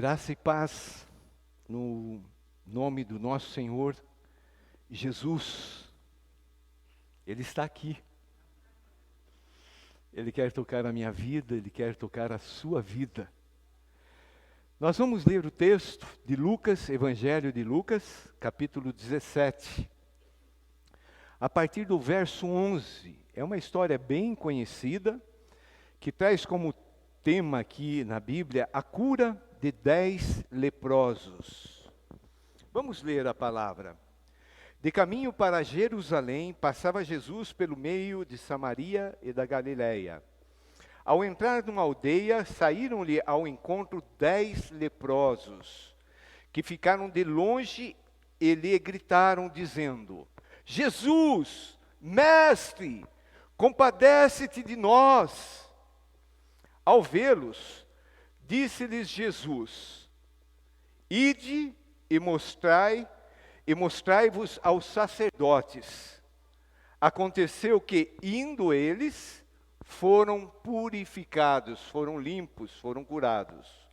Graça e paz no nome do nosso Senhor Jesus. Ele está aqui. Ele quer tocar a minha vida, Ele quer tocar a sua vida. Nós vamos ler o texto de Lucas, Evangelho de Lucas, capítulo 17. A partir do verso 11. É uma história bem conhecida, que traz como tema aqui na Bíblia a cura de 10 leprosos. Vamos ler a palavra. De caminho para Jerusalém, passava Jesus pelo meio de Samaria e da Galiléia. Ao entrar numa aldeia, saíram-lhe ao encontro 10 leprosos, que ficaram de longe e lhe gritaram, dizendo: Jesus, mestre, compadece-te de nós. Ao vê-los, disse-lhes Jesus: Ide e mostrai-vos aos sacerdotes. Aconteceu que, indo eles, foram purificados, foram limpos, foram curados.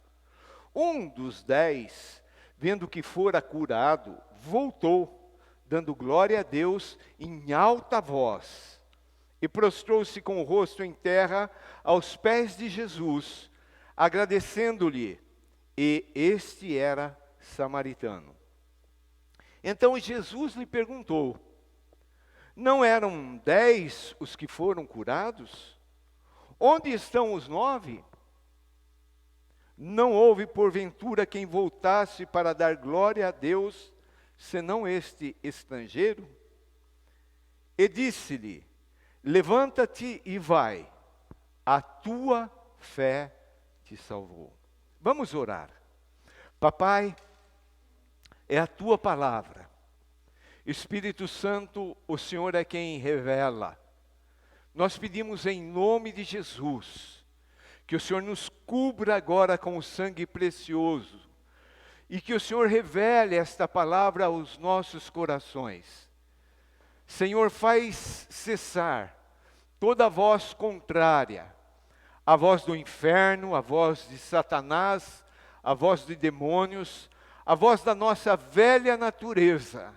Um dos 10, vendo que fora curado, voltou, dando glória a Deus em alta voz, e prostrou-se com o rosto em terra aos pés de Jesus, agradecendo-lhe, e este era samaritano. Então Jesus lhe perguntou: não eram 10 os que foram curados? Onde estão os 9? Não houve porventura quem voltasse para dar glória a Deus, senão este estrangeiro? E disse-lhe: levanta-te e vai, a tua fé te salvou. Vamos orar. Papai, é a tua palavra. Espírito Santo, o Senhor é quem revela. Nós pedimos em nome de Jesus, que o Senhor nos cubra agora com o sangue precioso, e que o Senhor revele esta palavra aos nossos corações. Senhor, faz cessar toda voz contrária, a voz do inferno, a voz de Satanás, a voz de demônios, a voz da nossa velha natureza.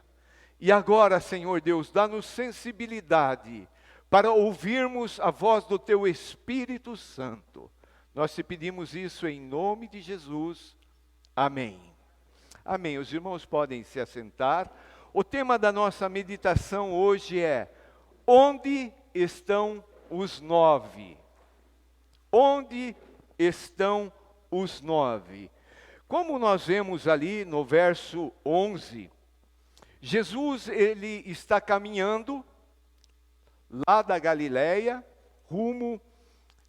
E agora, Senhor Deus, dá-nos sensibilidade para ouvirmos a voz do Teu Espírito Santo. Nós te pedimos isso em nome de Jesus. Amém. Amém. Os irmãos podem se assentar. O tema da nossa meditação hoje é: onde estão os 9? Onde estão os 9? Como nós vemos ali no verso 11, Jesus ele está caminhando lá da Galiléia rumo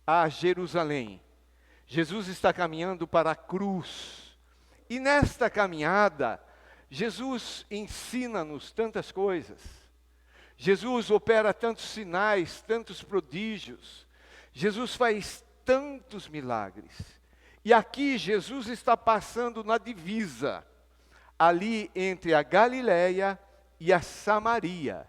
a Jerusalém. Jesus está caminhando para a cruz. E nesta caminhada, Jesus ensina-nos tantas coisas. Jesus opera tantos sinais, tantos prodígios. Jesus faz tantos milagres. E aqui Jesus está passando na divisa, ali entre a Galiléia e a Samaria.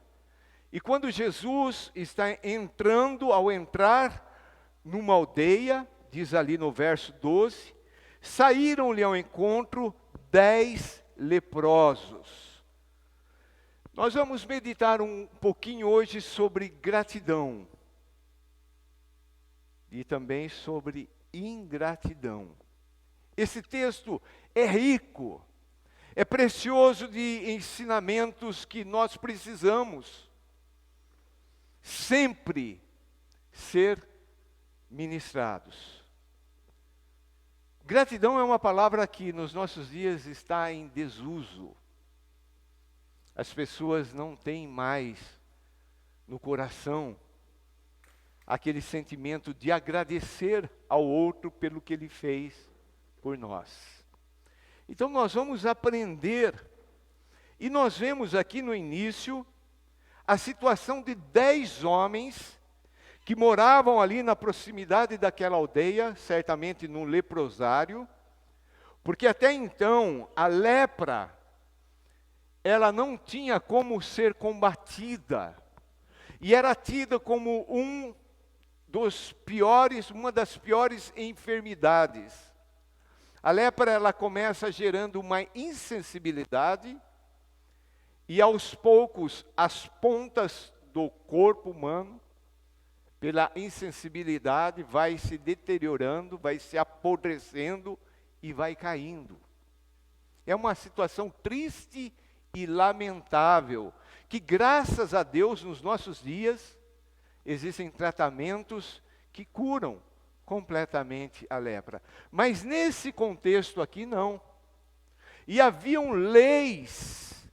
E quando Jesus está entrando, ao entrar numa aldeia, diz ali no verso 12, saíram-lhe ao encontro 10 leprosos. Nós vamos meditar um pouquinho hoje sobre gratidão e também sobre ingratidão. Esse texto é rico, é precioso de ensinamentos que nós precisamos sempre ser ministrados. Gratidão é uma palavra que nos nossos dias está em desuso. As pessoas não têm mais no coração aquele sentimento de agradecer ao outro pelo que ele fez por nós. Então nós vamos aprender, e nós vemos aqui no início a situação de 10 homens que moravam ali na proximidade daquela aldeia, certamente num leprosário, porque até então a lepra, ela não tinha como ser combatida, e era tida como uma das piores enfermidades. A lepra, ela começa gerando uma insensibilidade, e aos poucos, as pontas do corpo humano, pela insensibilidade, vai se deteriorando, vai se apodrecendo e vai caindo. É uma situação triste e lamentável, que graças a Deus, nos nossos dias, existem tratamentos que curam completamente a lepra. Mas nesse contexto aqui, não. E haviam leis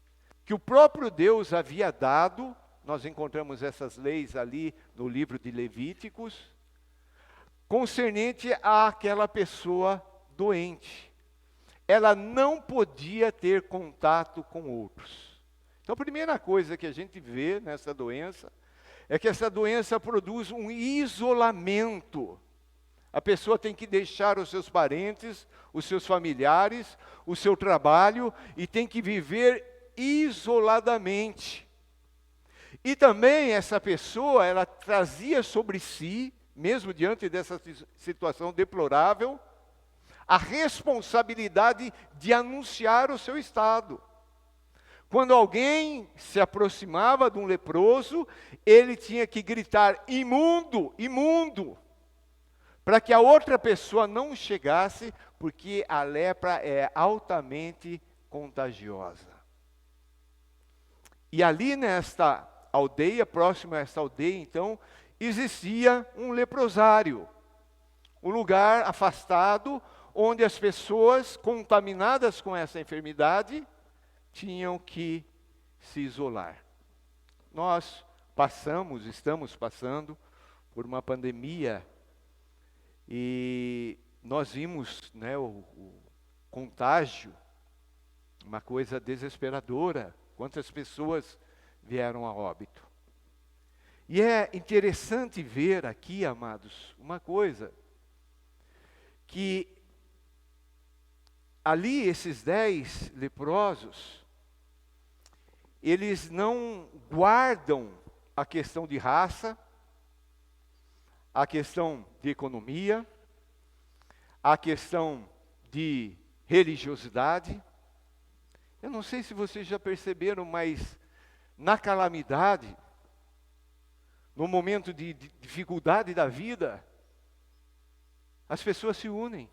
que o próprio Deus havia dado, nós encontramos essas leis ali no livro de Levíticos, concernente àquela pessoa doente. Ela não podia ter contato com outros. Então, a primeira coisa que a gente vê nessa doença é que essa doença produz um isolamento. A pessoa tem que deixar os seus parentes, os seus familiares, o seu trabalho e tem que viver isoladamente. E também essa pessoa, ela trazia sobre si, mesmo diante dessa situação deplorável, a responsabilidade de anunciar o seu estado. Quando alguém se aproximava de um leproso, ele tinha que gritar: imundo, imundo, para que a outra pessoa não chegasse, porque a lepra é altamente contagiosa. E ali nesta aldeia, próximo a esta aldeia, então, existia um leprosário, um lugar afastado, onde as pessoas contaminadas com essa enfermidade tinham que se isolar. Nós estamos passando por uma pandemia e nós vimos, né, o contágio, uma coisa desesperadora. Quantas pessoas vieram a óbito. E é interessante ver aqui, amados, uma coisa, que ali esses 10 leprosos, eles não guardam a questão de raça, a questão de economia, a questão de religiosidade. Eu não sei se vocês já perceberam, mas na calamidade, no momento de dificuldade da vida, as pessoas se unem.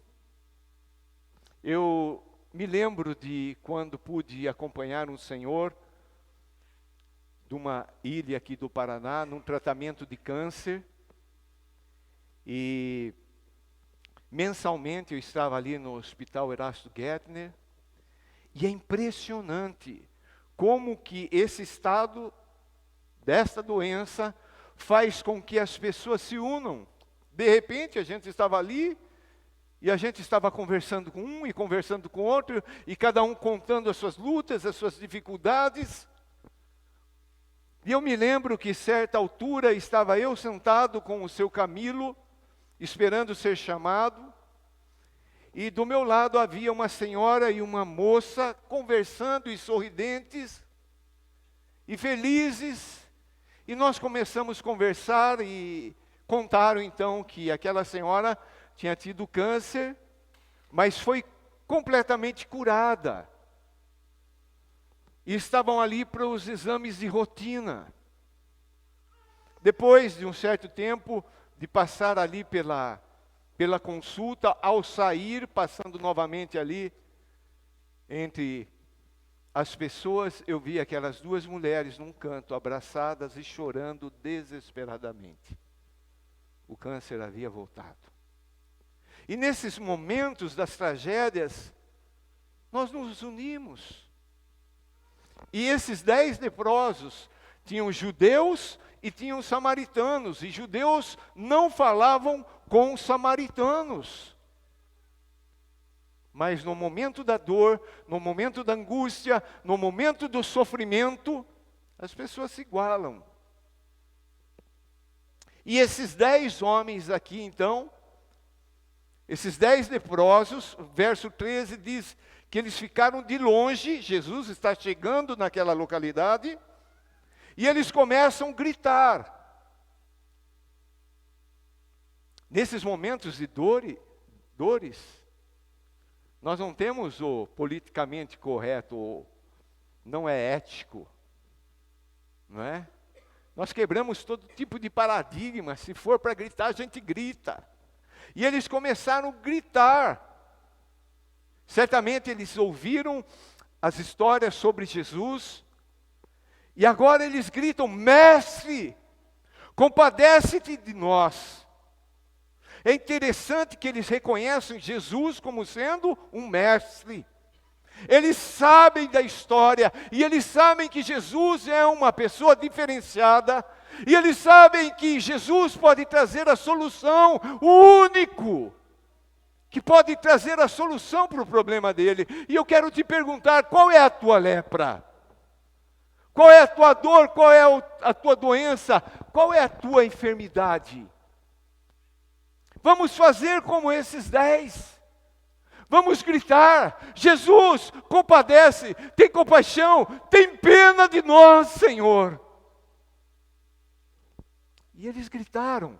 Eu me lembro de quando pude acompanhar um senhor de uma ilha aqui do Paraná, num tratamento de câncer, e mensalmente eu estava ali no Hospital Erasto Gettner, e é impressionante como que esse estado desta doença faz com que as pessoas se unam. De repente a gente estava ali, e a gente estava conversando com um e conversando com outro, e cada um contando as suas lutas, as suas dificuldades. E eu me lembro que certa altura estava eu sentado com o seu Camilo, esperando ser chamado, e do meu lado havia uma senhora e uma moça conversando e sorridentes e felizes. E nós começamos a conversar e contaram então que aquela senhora tinha tido câncer, mas foi completamente curada. E estavam ali para os exames de rotina. Depois de um certo tempo de passar ali pela consulta, ao sair, passando novamente ali entre as pessoas, eu vi aquelas duas mulheres num canto, abraçadas e chorando desesperadamente. O câncer havia voltado. E nesses momentos das tragédias, nós nos unimos. E esses 10 leprosos tinham judeus e tinham samaritanos. E judeus não falavam com samaritanos. Mas no momento da dor, no momento da angústia, no momento do sofrimento, as pessoas se igualam. E esses 10 homens aqui, então, esses 10 leprosos, verso 13 diz que eles ficaram de longe. Jesus está chegando naquela localidade, e eles começam a gritar. Nesses momentos de dores, Nós não temos o politicamente correto, não é ético, não é? Nós quebramos todo tipo de paradigma. Se for para gritar, a gente grita. E eles começaram a gritar. Certamente eles ouviram as histórias sobre Jesus. E agora eles gritam: Mestre, compadece-te de nós. É interessante que eles reconhecem Jesus como sendo um mestre. Eles sabem da história, e eles sabem que Jesus é uma pessoa diferenciada, e eles sabem que Jesus pode trazer a solução, o único que pode trazer a solução para o problema dele. E eu quero te perguntar: qual é a tua lepra? Qual é a tua dor? Qual é a tua doença? Qual é a tua enfermidade? Vamos fazer como esses 10. Vamos gritar: Jesus, compadece, tem compaixão, tem pena de nós, Senhor. E eles gritaram.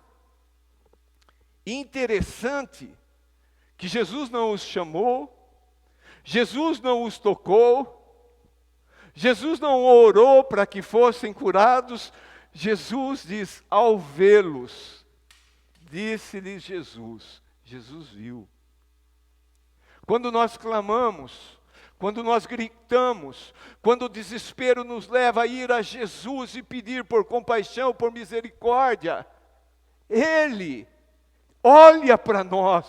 Interessante que Jesus não os chamou, Jesus não os tocou, Jesus não orou para que fossem curados. Jesus diz: ao vê-los, disse-lhes Jesus. Jesus viu. Quando nós clamamos, quando nós gritamos, quando o desespero nos leva a ir a Jesus e pedir por compaixão, por misericórdia, Ele olha para nós,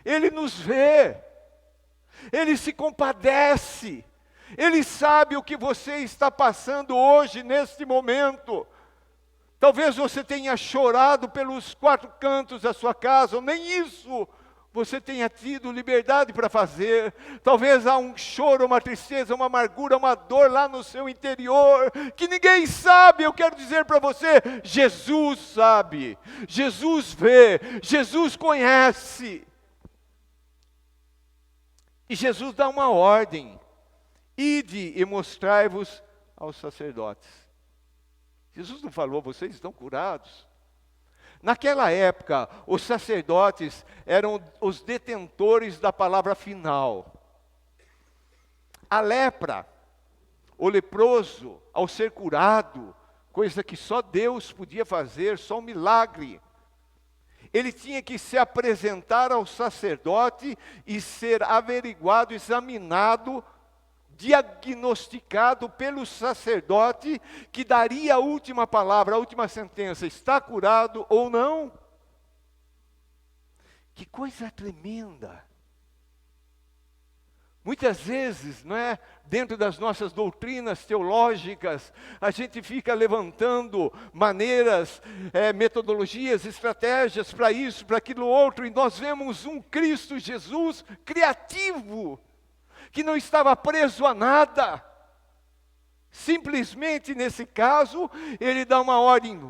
Ele nos vê, Ele se compadece, Ele sabe o que você está passando hoje, neste momento. Talvez você tenha chorado pelos 4 cantos da sua casa, ou nem isso você tenha tido liberdade para fazer. Talvez há um choro, uma tristeza, uma amargura, uma dor lá no seu interior, que ninguém sabe. Eu quero dizer para você: Jesus sabe, Jesus vê, Jesus conhece. E Jesus dá uma ordem: ide e mostrai-vos aos sacerdotes. Jesus não falou: vocês estão curados. Naquela época, os sacerdotes eram os detentores da palavra final. A lepra, o leproso, ao ser curado, coisa que só Deus podia fazer, só um milagre, ele tinha que se apresentar ao sacerdote e ser averiguado, examinado, diagnosticado pelo sacerdote, que daria a última palavra, a última sentença: está curado ou não. Que coisa tremenda. Muitas vezes, não é, dentro das nossas doutrinas teológicas, a gente fica levantando maneiras, metodologias, estratégias para isso, para aquilo outro, e nós vemos um Cristo Jesus criativo, que não estava preso a nada. Simplesmente nesse caso, ele dá uma ordem: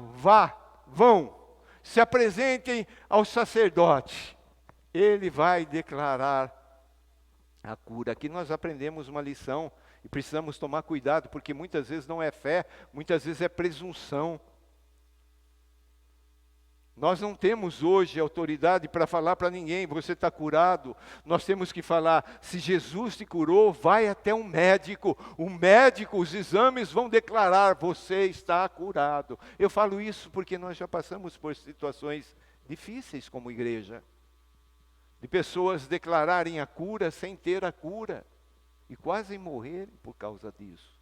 vão, se apresentem ao sacerdote. Ele vai declarar a cura. Aqui nós aprendemos uma lição e precisamos tomar cuidado, porque muitas vezes não é fé, muitas vezes é presunção. Nós não temos hoje autoridade para falar para ninguém: você está curado. Nós temos que falar: se Jesus te curou, vai até um médico. O médico, os exames vão declarar: você está curado. Eu falo isso porque nós já passamos por situações difíceis como igreja, de pessoas declararem a cura sem ter a cura, e quase morrerem por causa disso.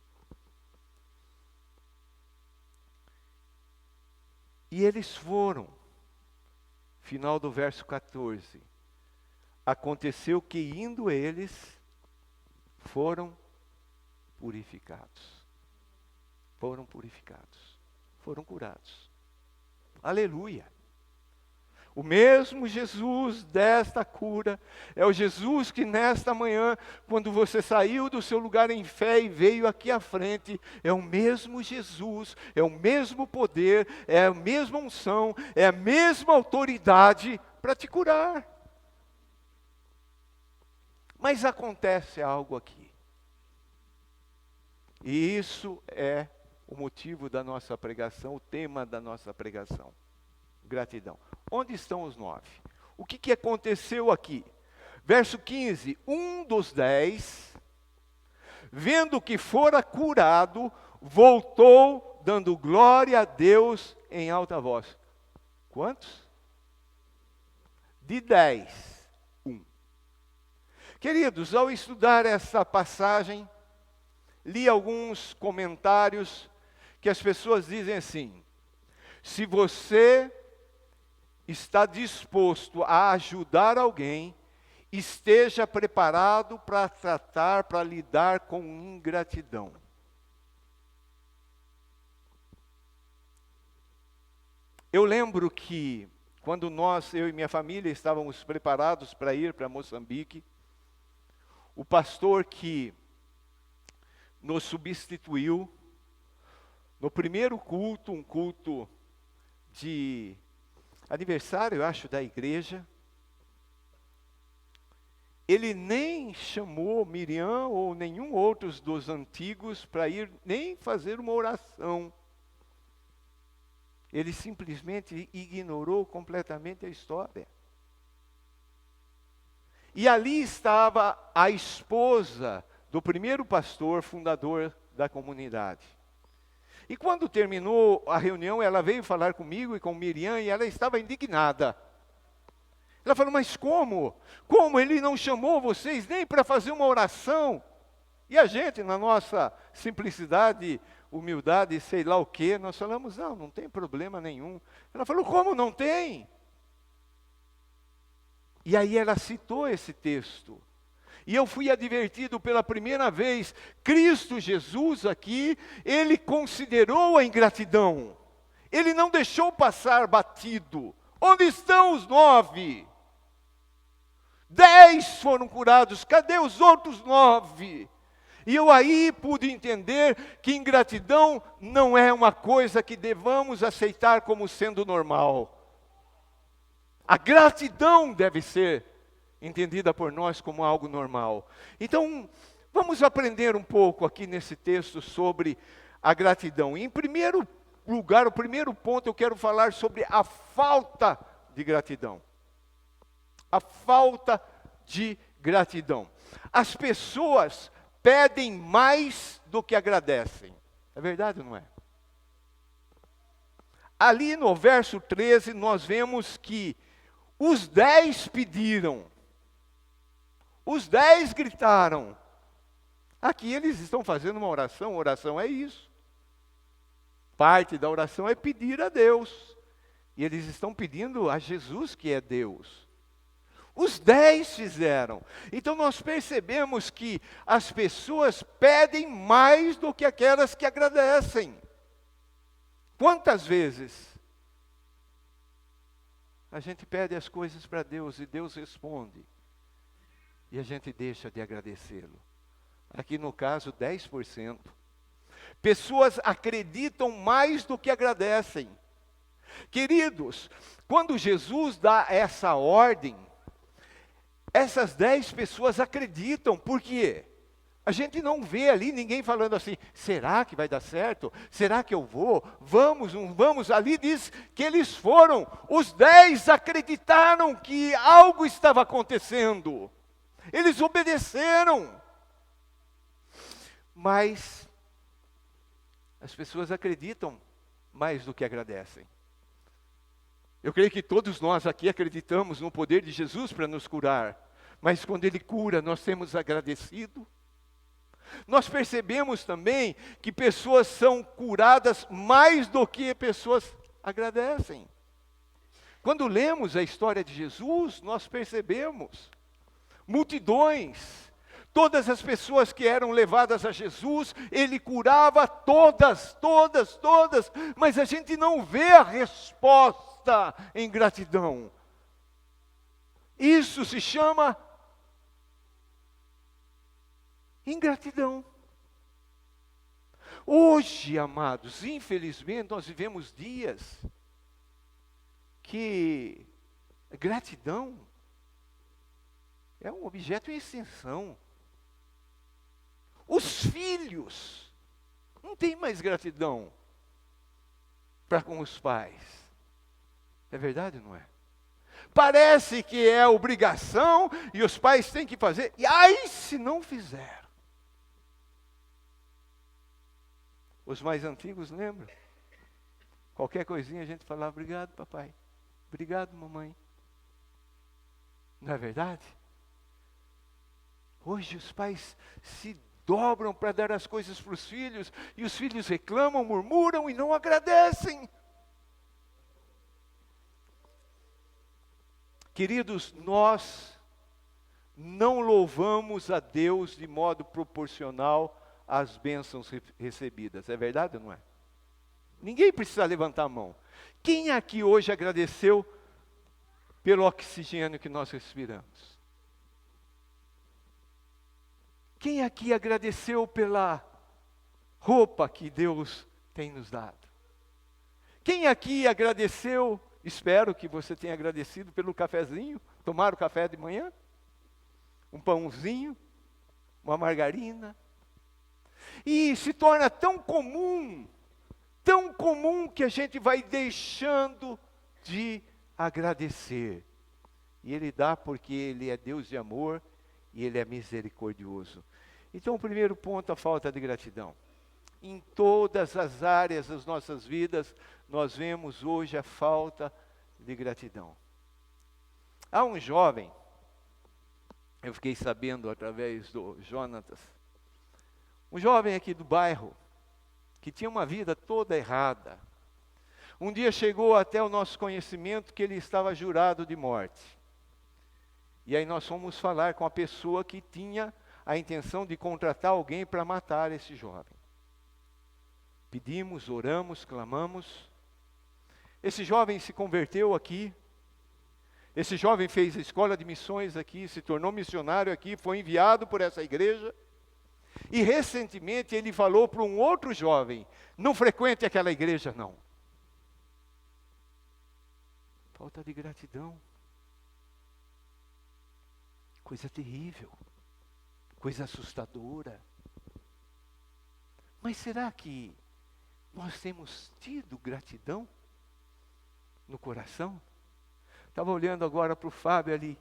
E eles foram. Final do verso 14. Aconteceu que, indo eles, foram purificados. Foram purificados. Foram curados. Aleluia. O mesmo Jesus desta cura é o Jesus que nesta manhã, quando você saiu do seu lugar em fé e veio aqui à frente, é o mesmo Jesus, é o mesmo poder, é a mesma unção, é a mesma autoridade para te curar. Mas acontece algo aqui. E isso é o motivo da nossa pregação, o tema da nossa pregação. Gratidão. Onde estão os 9? O que aconteceu aqui? Verso 15: um dos 10, vendo que fora curado, voltou, dando glória a Deus em alta voz. Quantos? De 10, um. Queridos, ao estudar essa passagem, li alguns comentários que as pessoas dizem assim: se você está disposto a ajudar alguém, esteja preparado para tratar, para lidar com ingratidão. Eu lembro que quando eu e minha família estávamos preparados para ir para Moçambique, o pastor que nos substituiu no primeiro culto, um culto de aniversário, eu acho, da igreja, ele nem chamou Miriam ou nenhum outros dos antigos para ir nem fazer uma oração. Ele simplesmente ignorou completamente a história. E ali estava a esposa do primeiro pastor, fundador da comunidade. E quando terminou a reunião, ela veio falar comigo e com Miriam, e ela estava indignada. Ela falou: mas como? Como ele não chamou vocês nem para fazer uma oração? E a gente, na nossa simplicidade, humildade, sei lá o quê, nós falamos: não tem problema nenhum. Ela falou: como não tem? E aí ela citou esse texto. E eu fui advertido pela primeira vez: Cristo Jesus aqui, Ele considerou a ingratidão. Ele não deixou passar batido. Onde estão os 9? 10 foram curados, cadê os outros 9? E eu aí pude entender que ingratidão não é uma coisa que devamos aceitar como sendo normal. A gratidão deve ser entendida por nós como algo normal. Então, vamos aprender um pouco aqui nesse texto sobre a gratidão. Em primeiro lugar, o primeiro ponto, eu quero falar sobre a falta de gratidão. A falta de gratidão. As pessoas pedem mais do que agradecem. É verdade ou não é? Ali no verso 13, nós vemos que os 10 pediram. Os 10 gritaram. Aqui eles estão fazendo uma oração. Oração é isso. Parte da oração é pedir a Deus. E eles estão pedindo a Jesus, que é Deus. Os 10 fizeram. Então nós percebemos que as pessoas pedem mais do que aquelas que agradecem. Quantas vezes a gente pede as coisas para Deus e Deus responde, e a gente deixa de agradecê-lo? Aqui no caso, 10%. Pessoas acreditam mais do que agradecem. Queridos, quando Jesus dá essa ordem, essas 10 pessoas acreditam. Por quê? A gente não vê ali ninguém falando assim: será que vai dar certo? Será que eu vou? Vamos, não vamos? Ali diz que eles foram. Os 10 acreditaram que algo estava acontecendo. Eles obedeceram. Mas as pessoas acreditam mais do que agradecem. Eu creio que todos nós aqui acreditamos no poder de Jesus para nos curar. Mas quando Ele cura, nós temos agradecido. Nós percebemos também que pessoas são curadas mais do que pessoas agradecem. Quando lemos a história de Jesus, nós percebemos multidões. Todas as pessoas que eram levadas a Jesus, Ele curava todas, mas a gente não vê a resposta em gratidão. Isso se chama ingratidão. Hoje, amados, infelizmente, nós vivemos dias que gratidão é um objeto em extinção. Os filhos não têm mais gratidão para com os pais. É verdade ou não é? Parece que é obrigação e os pais têm que fazer. E ai, se não fizer. Os mais antigos lembram? Qualquer coisinha a gente falava, obrigado papai, obrigado mamãe. Não é verdade? Hoje os pais se dobram para dar as coisas para os filhos, e os filhos reclamam, murmuram e não agradecem. Queridos, nós não louvamos a Deus de modo proporcional às bênçãos recebidas. É verdade ou não é? Ninguém precisa levantar a mão. Quem aqui hoje agradeceu pelo oxigênio que nós respiramos? Quem aqui agradeceu pela roupa que Deus tem nos dado? Quem aqui agradeceu, espero que você tenha agradecido pelo cafezinho, tomar o café de manhã? Um pãozinho, uma margarina. E se torna tão comum que a gente vai deixando de agradecer. E Ele dá porque Ele é Deus de amor e Ele é misericordioso. Então, o primeiro ponto, a falta de gratidão. Em todas as áreas das nossas vidas, nós vemos hoje a falta de gratidão. Há um jovem, eu fiquei sabendo através do Jonatas, um jovem aqui do bairro, que tinha uma vida toda errada. Um dia chegou até o nosso conhecimento que ele estava jurado de morte. E aí nós fomos falar com a pessoa que tinha a intenção de contratar alguém para matar esse jovem. Pedimos, oramos, clamamos. Esse jovem se converteu aqui. Esse jovem fez a escola de missões aqui, se tornou missionário aqui, foi enviado por essa igreja. E recentemente ele falou para um outro jovem, não frequente aquela igreja não. Falta de gratidão. Coisa terrível. Coisa assustadora. Mas será que nós temos tido gratidão no coração? Estava olhando agora para o Fábio ali.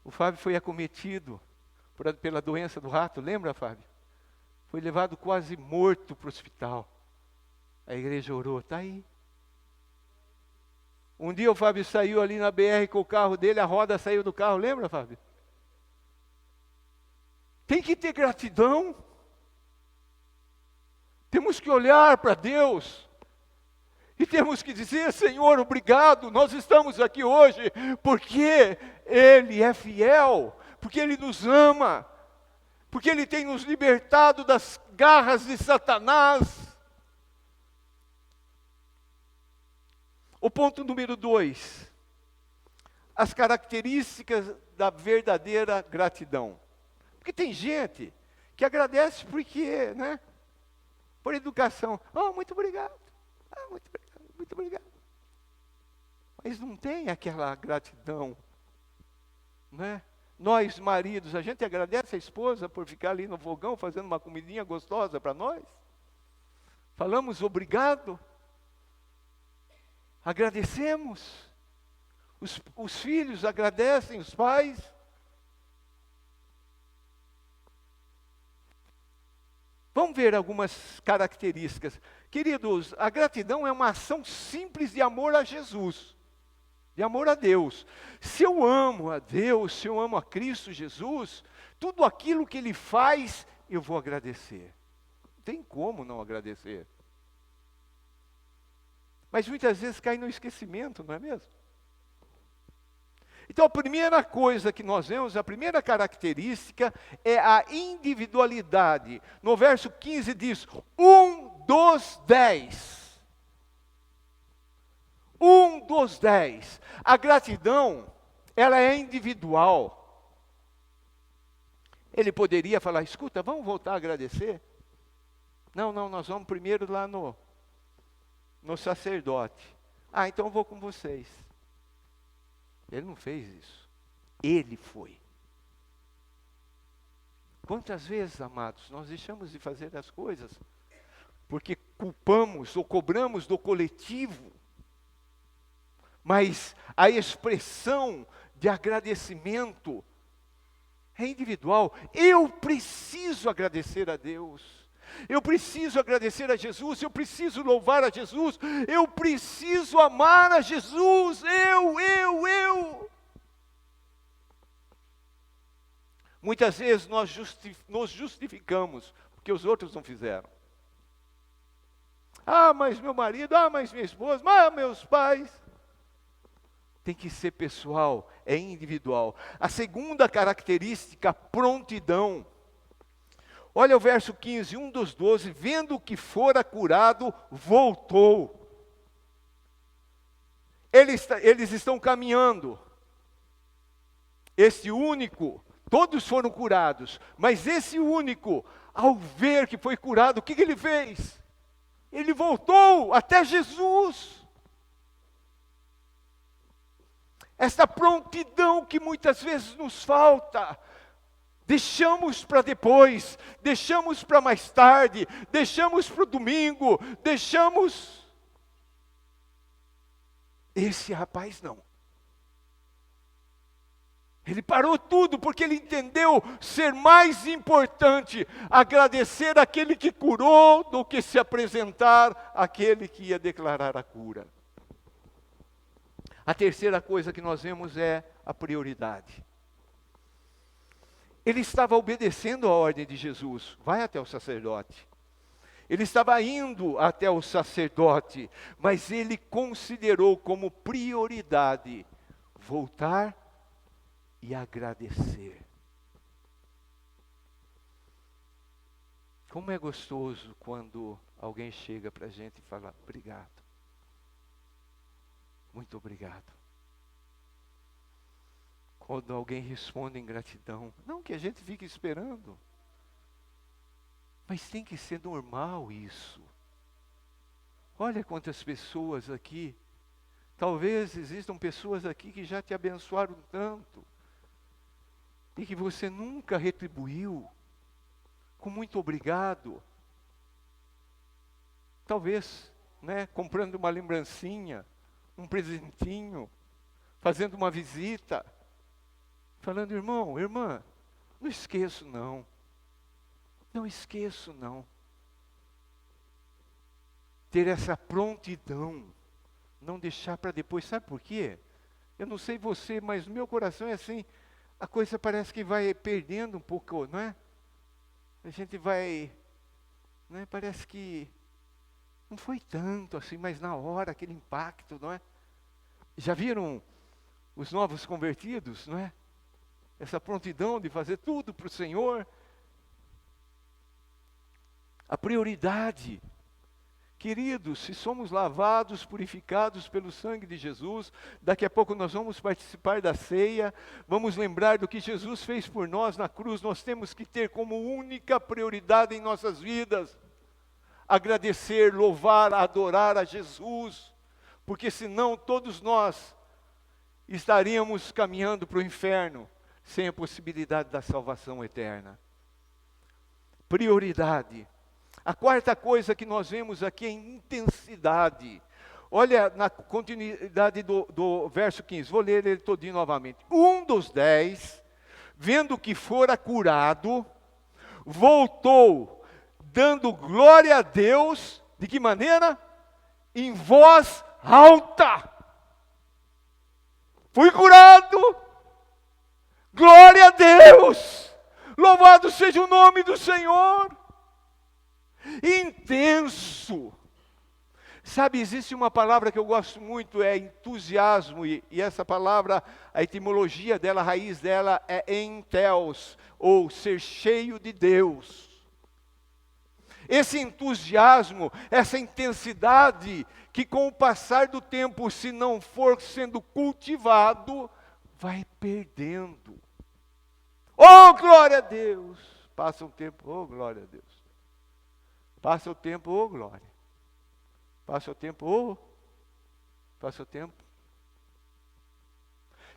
O Fábio foi acometido pela doença do rato, lembra, Fábio? Foi levado quase morto para o hospital. A igreja orou, está aí. Um dia o Fábio saiu ali na BR com o carro dele, a roda saiu do carro, lembra, Fábio? Tem que ter gratidão. Temos que olhar para Deus. E temos que dizer, Senhor, obrigado, nós estamos aqui hoje, porque Ele é fiel, porque Ele nos ama, porque Ele tem nos libertado das garras de Satanás. O ponto número 2, as características da verdadeira gratidão. Porque tem gente que agradece porque, né? Por educação. Oh, muito obrigado. Ah, muito obrigado, muito obrigado. Mas não tem aquela gratidão, né? Nós, maridos, a gente agradece a esposa por ficar ali no fogão fazendo uma comidinha gostosa para nós? Falamos obrigado? Agradecemos? Os filhos agradecem os pais? Vamos ver algumas características. Queridos, a gratidão é uma ação simples de amor a Jesus, de amor a Deus. Se eu amo a Deus, se eu amo a Cristo Jesus, tudo aquilo que Ele faz, eu vou agradecer. Não tem como não agradecer. Mas muitas vezes cai no esquecimento, não é mesmo? Então a primeira coisa que nós vemos, a primeira característica é a individualidade. No verso 15 diz, 1 dos 10. 1 dos 10. A gratidão, ela é individual. Ele poderia falar, escuta, vamos voltar a agradecer? Não, nós vamos primeiro lá no sacerdote. Ah, então eu vou com vocês. Ele não fez isso. Ele foi. Quantas vezes, amados, nós deixamos de fazer as coisas porque culpamos ou cobramos do coletivo, mas a expressão de agradecimento é individual. Eu preciso agradecer a Deus. Eu preciso agradecer a Jesus, eu preciso louvar a Jesus, eu preciso amar a Jesus, eu. Muitas vezes nós nos justificamos, porque os outros não fizeram. Ah, mas meu marido, ah, mas minha esposa, ah, meus pais. Tem que ser pessoal, é individual. A segunda característica, prontidão. Olha o verso 15, um dos 12, vendo que fora curado, voltou. Eles estão caminhando. Esse único, todos foram curados, mas esse único, ao ver que foi curado, o que ele fez? Ele voltou até Jesus. Esta prontidão que muitas vezes nos falta, deixamos para depois, deixamos para mais tarde, deixamos para o domingo, deixamos. Esse rapaz não. Ele parou tudo porque ele entendeu ser mais importante agradecer aquele que curou do que se apresentar àquele que ia declarar a cura. A terceira coisa que nós vemos é a prioridade. Ele estava obedecendo a ordem de Jesus, vai até o sacerdote. Ele estava indo até o sacerdote, mas ele considerou como prioridade voltar e agradecer. Como é gostoso quando alguém chega para a gente e fala, obrigado. Muito obrigado. Quando alguém responde em gratidão, não que a gente fique esperando, mas tem que ser normal isso. Olha quantas pessoas aqui, talvez existam pessoas aqui que já te abençoaram tanto, e que você nunca retribuiu, com muito obrigado. Talvez, comprando uma lembrancinha, um presentinho, fazendo uma visita, falando, irmão, irmã, não esqueço não. Não esqueço não. Ter essa prontidão, não deixar para depois, sabe por quê? Eu não sei você, mas no meu coração é assim, a coisa parece que vai perdendo um pouco, não é? A gente vai, parece que não foi tanto assim, mas na hora, aquele impacto, não é? Já viram os novos convertidos, não é? Essa prontidão de fazer tudo para o Senhor. A prioridade. Queridos, se somos lavados, purificados pelo sangue de Jesus, daqui a pouco nós vamos participar da ceia, vamos lembrar do que Jesus fez por nós na cruz, nós temos que ter como única prioridade em nossas vidas, agradecer, louvar, adorar a Jesus, porque senão todos nós estaríamos caminhando para o inferno, sem a possibilidade da salvação eterna. Prioridade. A quarta coisa que nós vemos aqui é intensidade. Olha na continuidade do verso 15, vou ler ele todinho novamente. Um dos 10, vendo que fora curado, voltou, dando glória a Deus, de que maneira? Em voz alta. Fui curado, glória a Deus, louvado seja o nome do Senhor. Intenso. Sabe, existe uma palavra que eu gosto muito, é entusiasmo, e essa palavra, a etimologia dela, a raiz dela é enteos, ou ser cheio de Deus. Esse entusiasmo, essa intensidade, que com o passar do tempo, se não for sendo cultivado, vai perdendo. Oh, glória a Deus! Passa um tempo, oh, glória a Deus. Passa o tempo, oh glória. Passa o tempo, oh. Passa o tempo.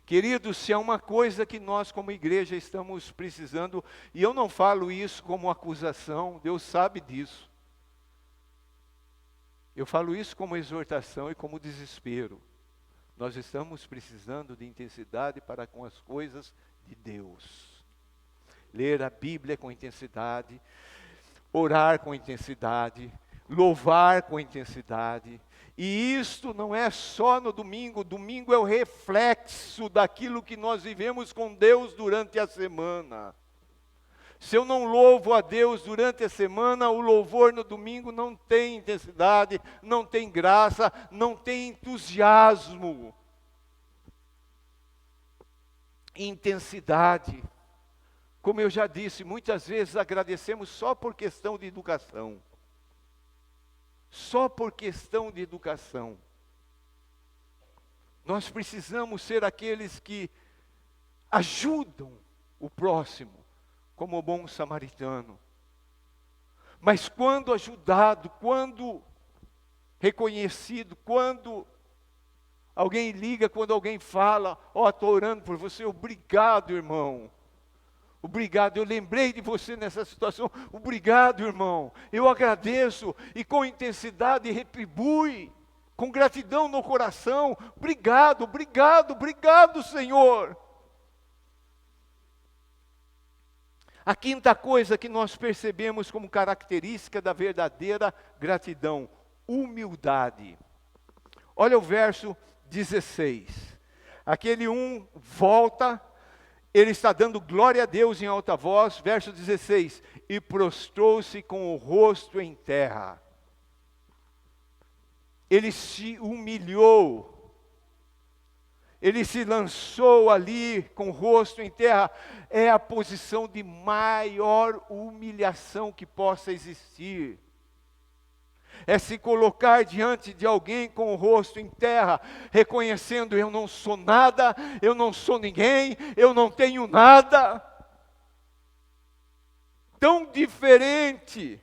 Queridos, se há uma coisa que nós como igreja estamos precisando, e eu não falo isso como acusação, Deus sabe disso. Eu falo isso como exortação e como desespero. Nós estamos precisando de intensidade para com as coisas de Deus. Ler a Bíblia com intensidade, orar com intensidade, louvar com intensidade. E isto não é só no domingo. Domingo é o reflexo daquilo que nós vivemos com Deus durante a semana. Se eu não louvo a Deus durante a semana, o louvor no domingo não tem intensidade, não tem graça, não tem entusiasmo. Intensidade. Como eu já disse, muitas vezes agradecemos só por questão de educação. Só por questão de educação. Nós precisamos ser aqueles que ajudam o próximo, como o bom samaritano. Mas quando ajudado, quando reconhecido, quando alguém liga, quando alguém fala, estou orando por você, obrigado, irmão. Obrigado, eu lembrei de você nessa situação. Obrigado, irmão. Eu agradeço e com intensidade retribui, com gratidão no coração. Obrigado, obrigado, obrigado, Senhor. A quinta coisa que nós percebemos como característica da verdadeira gratidão: humildade. Olha o verso 16. Aquele volta, ele está dando glória a Deus em alta voz. Verso 16: e prostrou-se com o rosto em terra. Ele se humilhou. Ele se lançou ali com o rosto em terra. É a posição de maior humilhação que possa existir. É se colocar diante de alguém com o rosto em terra, reconhecendo: eu não sou nada, eu não sou ninguém, eu não tenho nada. Tão diferente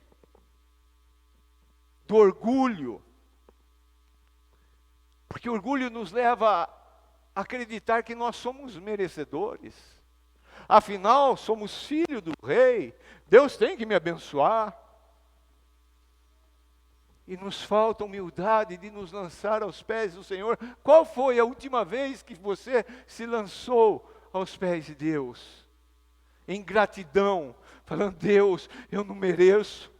do orgulho. Porque o orgulho nos leva a acreditar que nós somos merecedores. Afinal, somos filhos do rei. Deus tem que me abençoar. E nos falta humildade de nos lançar aos pés do Senhor. Qual foi a última vez que você se lançou aos pés de Deus? Em gratidão, falando: Deus, eu não mereço.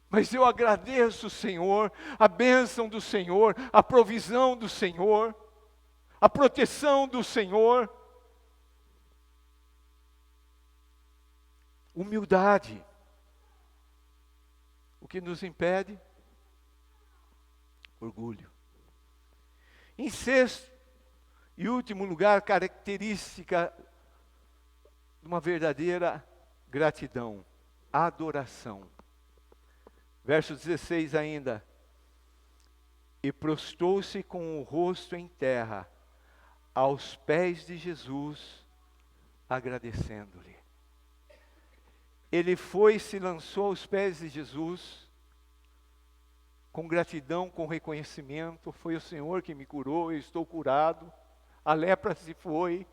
Mas eu agradeço, Senhor, a bênção do Senhor, a provisão do Senhor, a proteção do Senhor. Humildade. O que nos impede? Orgulho. Em sexto e último lugar, característica de uma verdadeira gratidão: adoração. Verso 16 ainda: e prostrou-se com o rosto em terra, aos pés de Jesus, agradecendo-lhe. Ele foi e se lançou aos pés de Jesus, com gratidão, com reconhecimento: foi o Senhor que me curou, eu estou curado. A lepra se foi,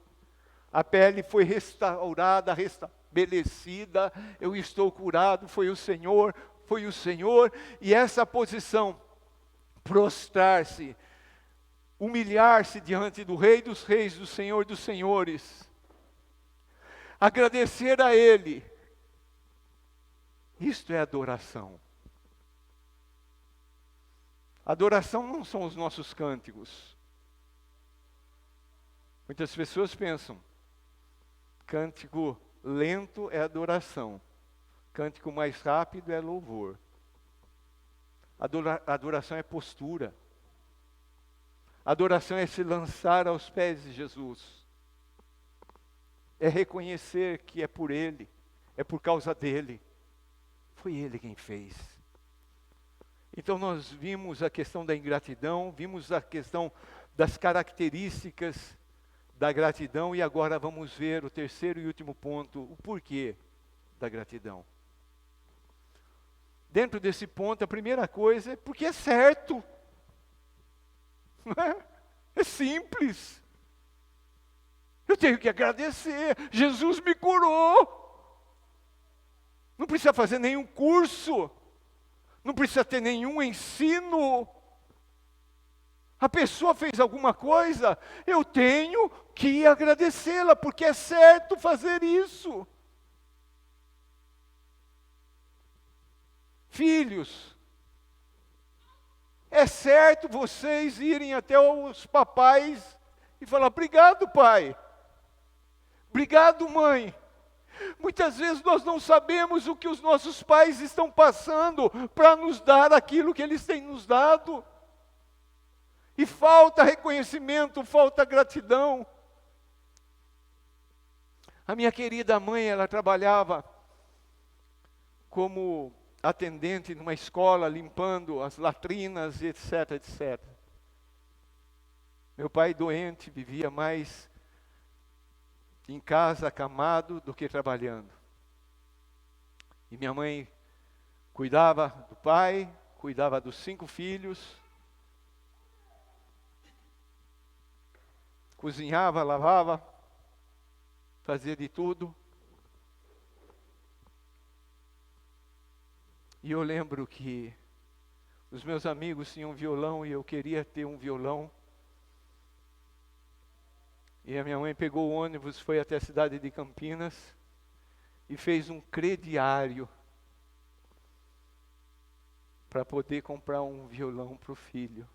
a pele foi restaurada, restabelecida, eu estou curado, foi o Senhor. E essa posição, prostrar-se, humilhar-se diante do Rei dos Reis, do Senhor dos Senhores, agradecer a Ele, isto é adoração. Adoração não são os nossos cânticos. Muitas pessoas pensam: cântico lento é adoração, cântico mais rápido é louvor. Adoração é postura. Adoração é se lançar aos pés de Jesus. É reconhecer que é por Ele, é por causa dEle. Foi Ele quem fez. Então nós vimos a questão da ingratidão, vimos a questão das características da gratidão, e agora vamos ver o terceiro e último ponto: o porquê da gratidão. Dentro desse ponto, a primeira coisa é porque é certo. Não é? É simples. Eu tenho que agradecer. Jesus me curou. Não precisa fazer nenhum curso. Não precisa ter nenhum ensino. A pessoa fez alguma coisa, eu tenho que agradecê-la, porque é certo fazer isso. Filhos, é certo vocês irem até os papais e falar: obrigado, pai. Obrigado, mãe. Muitas vezes nós não sabemos o que os nossos pais estão passando para nos dar aquilo que eles têm nos dado. E falta reconhecimento, falta gratidão. A minha querida mãe, ela trabalhava como atendente numa escola, limpando as latrinas, etc, etc. Meu pai doente, vivia mais em casa, acamado, do que trabalhando. E minha mãe cuidava do pai, cuidava dos 5 filhos, cozinhava, lavava, fazia de tudo. E eu lembro que os meus amigos tinham violão e eu queria ter um violão. E a minha mãe pegou o ônibus, foi até a cidade de Campinas e fez um crediário para poder comprar um violão para o filho.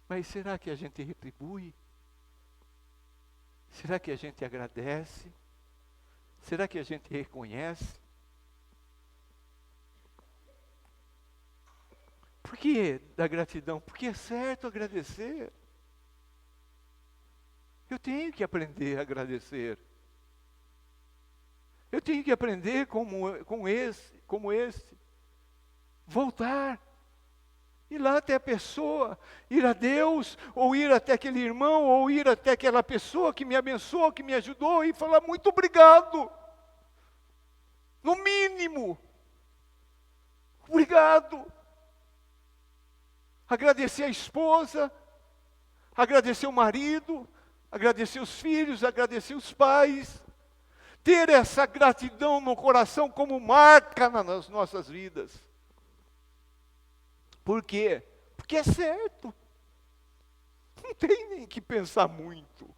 Mas será que a gente retribui? Será que a gente agradece? Será que a gente reconhece? Por que da gratidão? Porque é certo agradecer. Eu tenho que aprender a agradecer. Eu tenho que aprender como esse. Voltar. Ir lá até a pessoa, ir a Deus, ou ir até aquele irmão, ou ir até aquela pessoa que me abençoou, que me ajudou, e falar muito obrigado. No mínimo. Obrigado. Agradecer a esposa, agradecer o marido, agradecer os filhos, agradecer os pais. Ter essa gratidão no coração como marca nas nossas vidas. Por quê? Porque é certo. Não tem nem que pensar muito.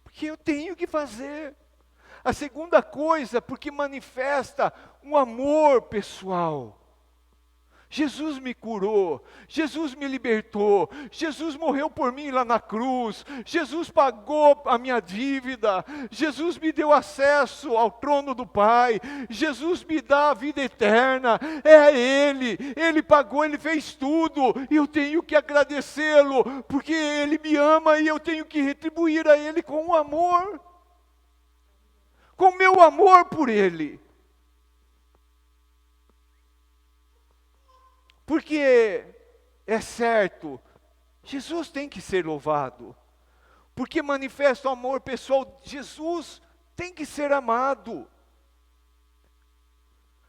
Porque eu tenho que fazer. A segunda coisa, porque manifesta um amor pessoal. Jesus me curou, Jesus me libertou, Jesus morreu por mim lá na cruz, Jesus pagou a minha dívida, Jesus me deu acesso ao trono do Pai, Jesus me dá a vida eterna, é Ele pagou, Ele fez tudo, e eu tenho que agradecê-lo, porque Ele me ama e eu tenho que retribuir a Ele com o amor, com o meu amor por Ele. Porque é certo, Jesus tem que ser louvado. Porque manifesta o amor pessoal, Jesus tem que ser amado.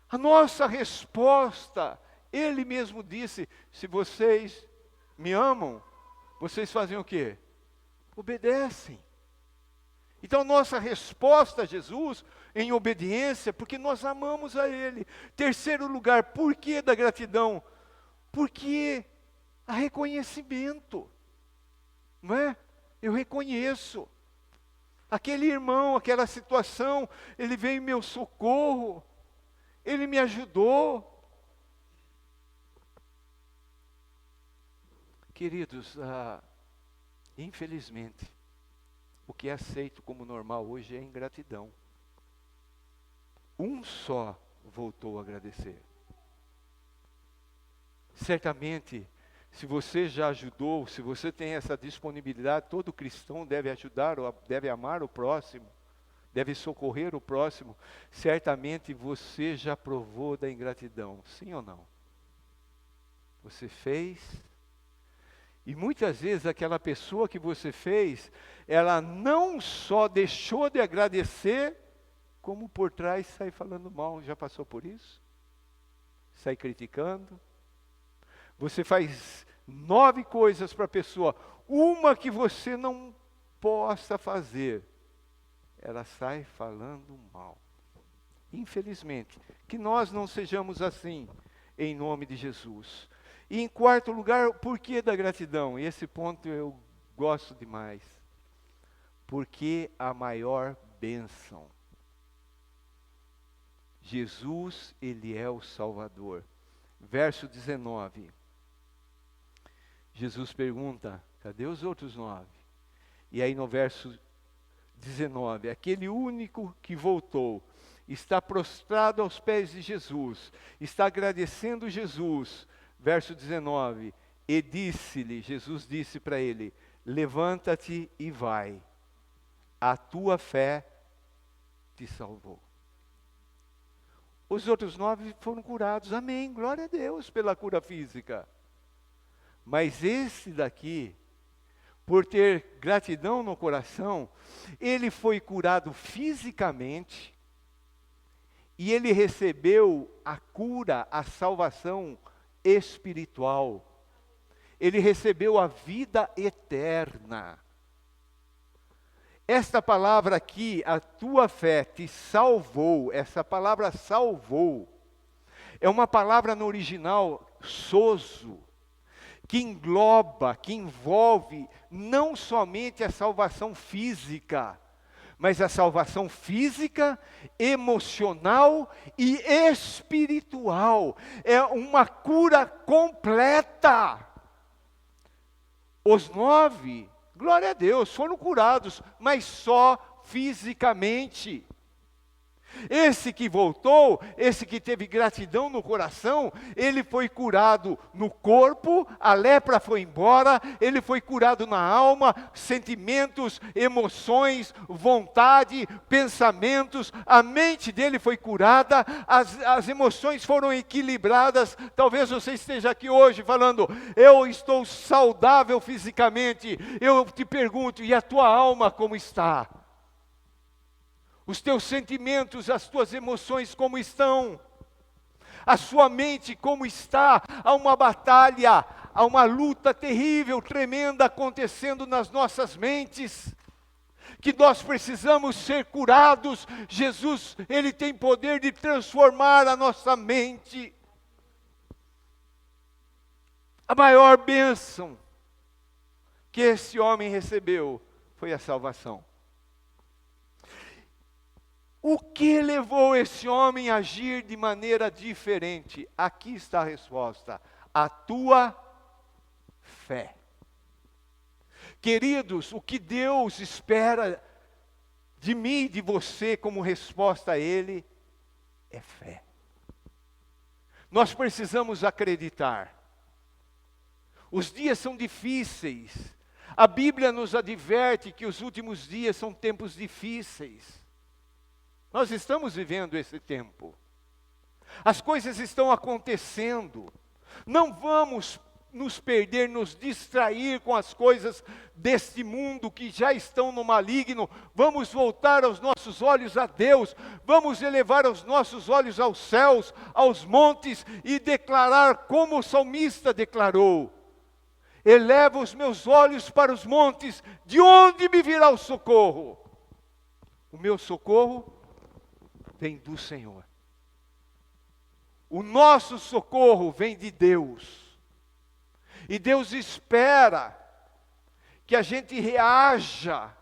A nossa resposta, Ele mesmo disse: se vocês me amam, vocês fazem o quê? Obedecem. Então nossa resposta a Jesus, em obediência, porque nós amamos a Ele. Terceiro lugar, por que da gratidão? Porque há reconhecimento, não é? Eu reconheço. Aquele irmão, aquela situação, ele veio em meu socorro, ele me ajudou. Queridos, infelizmente, o que é aceito como normal hoje é ingratidão. Um só voltou a agradecer. Certamente, se você já ajudou, se você tem essa disponibilidade, todo cristão deve ajudar, deve amar o próximo, deve socorrer o próximo. Certamente você já provou da ingratidão, sim ou não? Você fez, e muitas vezes aquela pessoa que você fez, ela não só deixou de agradecer, como por trás sai falando mal. Já passou por isso? Sai criticando. Você faz 9 coisas para a pessoa, uma que você não possa fazer, ela sai falando mal. Infelizmente, que nós não sejamos assim, em nome de Jesus. E em quarto lugar, o porquê da gratidão? E esse ponto eu gosto demais. Porque a maior bênção. Jesus, Ele é o Salvador. Verso 19. Jesus pergunta, cadê os outros 9? E aí no verso 19, aquele único que voltou, está prostrado aos pés de Jesus, está agradecendo Jesus. Verso 19, e disse-lhe, Jesus disse para ele, levanta-te e vai, a tua fé te salvou. Os outros 9 foram curados, amém, glória a Deus pela cura física. Mas esse daqui, por ter gratidão no coração, ele foi curado fisicamente, e ele recebeu a cura, a salvação espiritual. Ele recebeu a vida eterna. Esta palavra aqui, a tua fé te salvou, essa palavra salvou, é uma palavra no original, sozo, que engloba, que envolve não somente a salvação física, mas a salvação física, emocional e espiritual. É uma cura completa. Os 9, glória a Deus, foram curados, mas só fisicamente. Esse que voltou, esse que teve gratidão no coração, ele foi curado no corpo, a lepra foi embora, ele foi curado na alma, sentimentos, emoções, vontade, pensamentos, a mente dele foi curada, as emoções foram equilibradas. Talvez você esteja aqui hoje falando, eu estou saudável fisicamente, eu te pergunto, e a tua alma como está? Os teus sentimentos, as tuas emoções como estão? A sua mente como está? Há uma batalha, há uma luta terrível, tremenda acontecendo nas nossas mentes, que nós precisamos ser curados. Jesus, Ele tem poder de transformar a nossa mente. A maior bênção que esse homem recebeu foi a salvação. O que levou esse homem a agir de maneira diferente? Aqui está a resposta: a tua fé. Queridos, o que Deus espera de mim e de você como resposta a Ele é fé. Nós precisamos acreditar. Os dias são difíceis. A Bíblia nos adverte que os últimos dias são tempos difíceis. Nós estamos vivendo esse tempo. As coisas estão acontecendo. Não vamos nos perder, nos distrair com as coisas deste mundo que já estão no maligno. Vamos voltar os nossos olhos a Deus. Vamos elevar os nossos olhos aos céus, aos montes e declarar como o salmista declarou: eleva os meus olhos para os montes, de onde me virá o socorro? O meu socorro vem do Senhor. O nosso socorro vem de Deus. E Deus espera que a gente reaja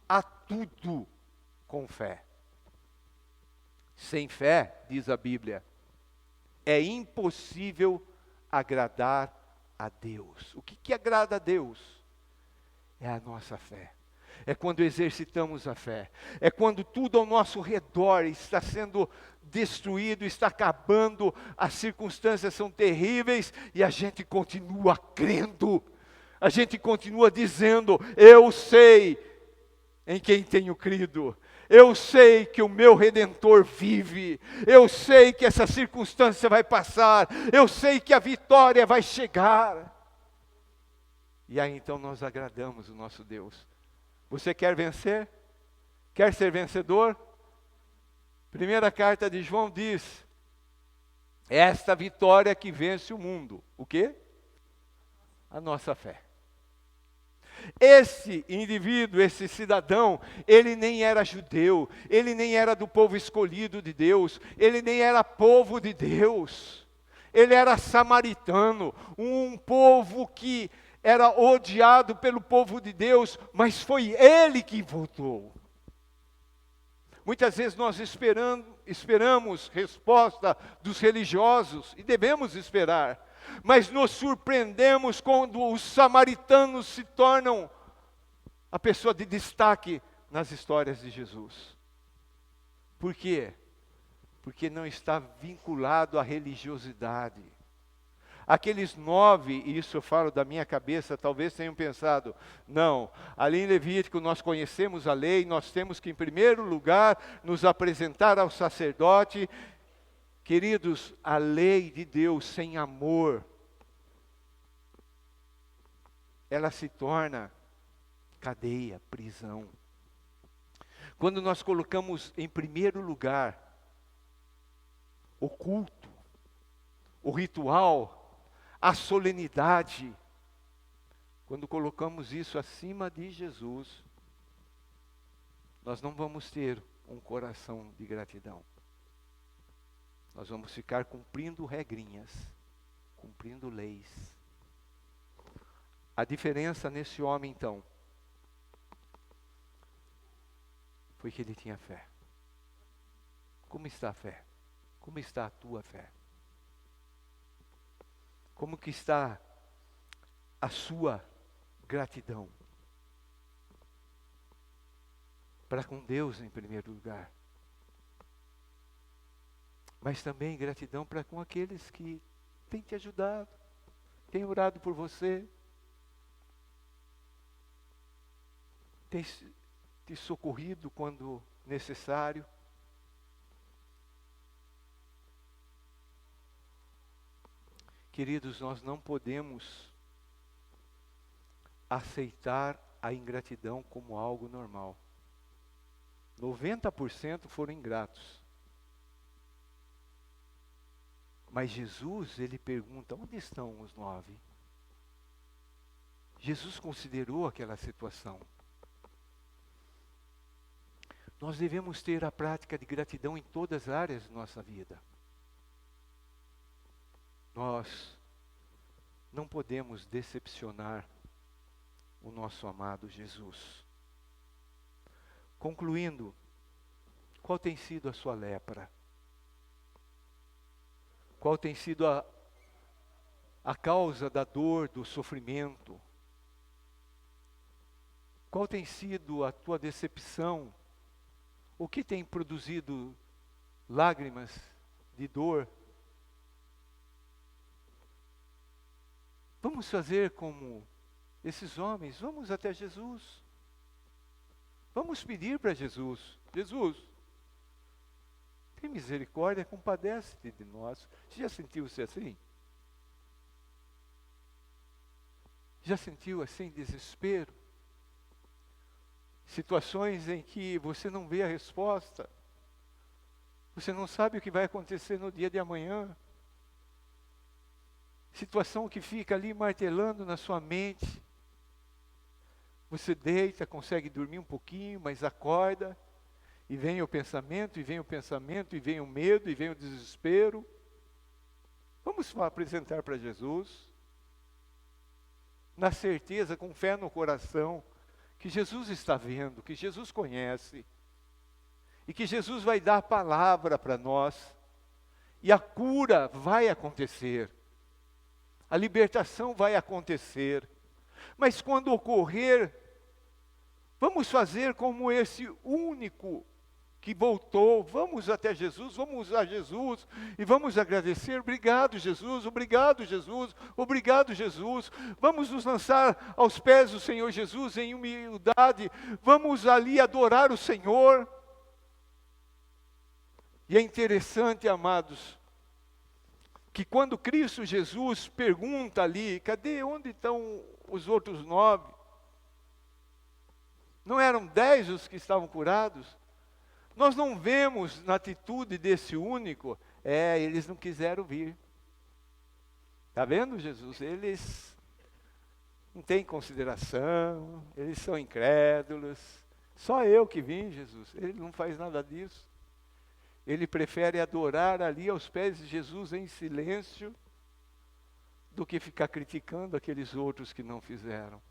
a tudo com fé. Sem fé, diz a Bíblia, é impossível agradar a Deus. O que agrada a Deus? É a nossa fé. É quando exercitamos a fé. É quando tudo ao nosso redor está sendo destruído, está acabando, as circunstâncias são terríveis e a gente continua crendo. A gente continua dizendo: eu sei em quem tenho crido. Eu sei que o meu Redentor vive. Eu sei que essa circunstância vai passar. Eu sei que a vitória vai chegar. E aí então nós agradamos o nosso Deus. Você quer vencer? Quer ser vencedor? Primeira carta de João diz: é esta vitória que vence o mundo. O quê? A nossa fé. Esse indivíduo, esse cidadão, ele nem era judeu, ele nem era do povo escolhido de Deus, ele nem era povo de Deus. Ele era samaritano, um povo que era odiado pelo povo de Deus, mas foi ele que voltou. Muitas vezes nós esperamos resposta dos religiosos, e devemos esperar, mas nos surpreendemos quando os samaritanos se tornam a pessoa de destaque nas histórias de Jesus. Por quê? Porque não está vinculado à religiosidade. Aqueles 9, e isso eu falo da minha cabeça, talvez tenham pensado, não, ali em Levítico nós conhecemos a lei, nós temos que em primeiro lugar nos apresentar ao sacerdote. Queridos, a lei de Deus sem amor, ela se torna cadeia, prisão. Quando nós colocamos em primeiro lugar o culto, o ritual, a solenidade, quando colocamos isso acima de Jesus, nós não vamos ter um coração de gratidão. Nós vamos ficar cumprindo regrinhas, cumprindo leis. A diferença nesse homem, então, foi que ele tinha fé. Como está a fé? Como está a tua fé? Como que está a sua gratidão? Para com Deus em primeiro lugar. Mas também gratidão para com aqueles que têm te ajudado, têm orado por você, têm te socorrido quando necessário. Queridos, nós não podemos aceitar a ingratidão como algo normal. 90% foram ingratos. Mas Jesus, ele pergunta, onde estão os 9? Jesus considerou aquela situação. Nós devemos ter a prática de gratidão em todas as áreas da nossa vida. Nós não podemos decepcionar o nosso amado Jesus. Concluindo, qual tem sido a sua lepra? Qual tem sido a causa da dor, do sofrimento? Qual tem sido a tua decepção? O que tem produzido lágrimas de dor? Vamos fazer como esses homens, vamos até Jesus. Vamos pedir para Jesus, Jesus, tem misericórdia, compadece-te de nós. Você já sentiu-se assim? Já sentiu assim desespero? Situações em que você não vê a resposta. Você não sabe o que vai acontecer no dia de amanhã. Situação que fica ali martelando na sua mente. Você deita, consegue dormir um pouquinho, mas acorda. E vem o pensamento, e vem o pensamento, e vem o medo, e vem o desespero. Vamos apresentar para Jesus. Na certeza, com fé no coração, que Jesus está vendo, que Jesus conhece. E que Jesus vai dar a palavra para nós. E a cura vai acontecer. A libertação vai acontecer. Mas quando ocorrer, vamos fazer como esse único que voltou. Vamos até Jesus, vamos usar Jesus e vamos agradecer. Obrigado, Jesus, obrigado, Jesus, obrigado, Jesus. Vamos nos lançar aos pés do Senhor Jesus em humildade. Vamos ali adorar o Senhor. E é interessante, amados, que quando Cristo Jesus pergunta ali, cadê, onde estão os outros 9? Não eram 10 os que estavam curados? Nós não vemos na atitude desse único, eles não quiseram vir. Está vendo, Jesus? Eles não têm consideração, eles são incrédulos. Só eu que vim, Jesus. Ele não faz nada disso. Ele prefere adorar ali aos pés de Jesus em silêncio do que ficar criticando aqueles outros que não fizeram.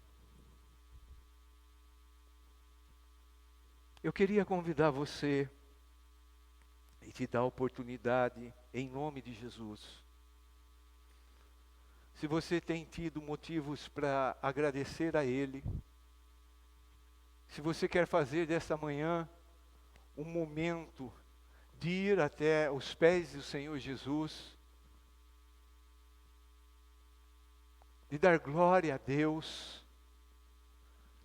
Eu queria convidar você e te dar a oportunidade, em nome de Jesus. Se você tem tido motivos para agradecer a Ele, se você quer fazer dessa manhã um momento de ir até os pés do Senhor Jesus, de dar glória a Deus,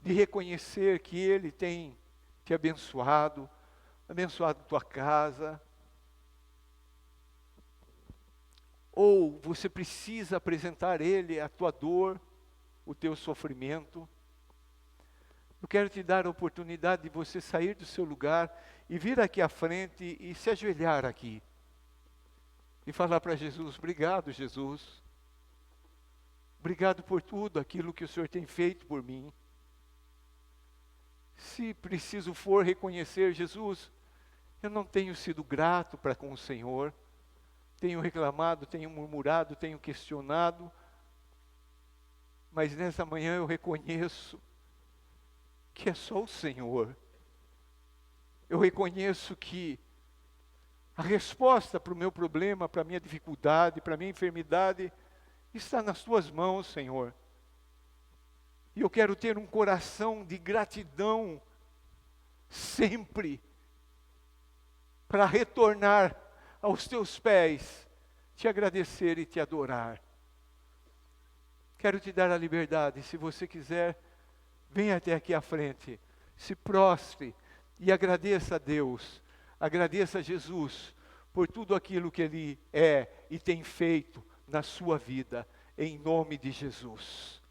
de reconhecer que Ele tem te abençoado, abençoado tua casa, ou você precisa apresentar a Ele a tua dor, o teu sofrimento. Eu quero te dar a oportunidade de você sair do seu lugar e vir aqui à frente e se ajoelhar aqui. E falar para Jesus: obrigado, Jesus. Obrigado por tudo aquilo que o Senhor tem feito por mim. Se preciso for reconhecer, Jesus, eu não tenho sido grato para com o Senhor. Tenho reclamado, tenho murmurado, tenho questionado. Mas nessa manhã eu reconheço que é só o Senhor. Eu reconheço que a resposta para o meu problema, para a minha dificuldade, para a minha enfermidade, está nas tuas mãos, Senhor. E eu quero ter um coração de gratidão sempre, para retornar aos teus pés, te agradecer e te adorar. Quero te dar a liberdade, se você quiser, venha até aqui à frente, se prostre e agradeça a Deus, agradeça a Jesus por tudo aquilo que Ele é e tem feito na sua vida, em nome de Jesus.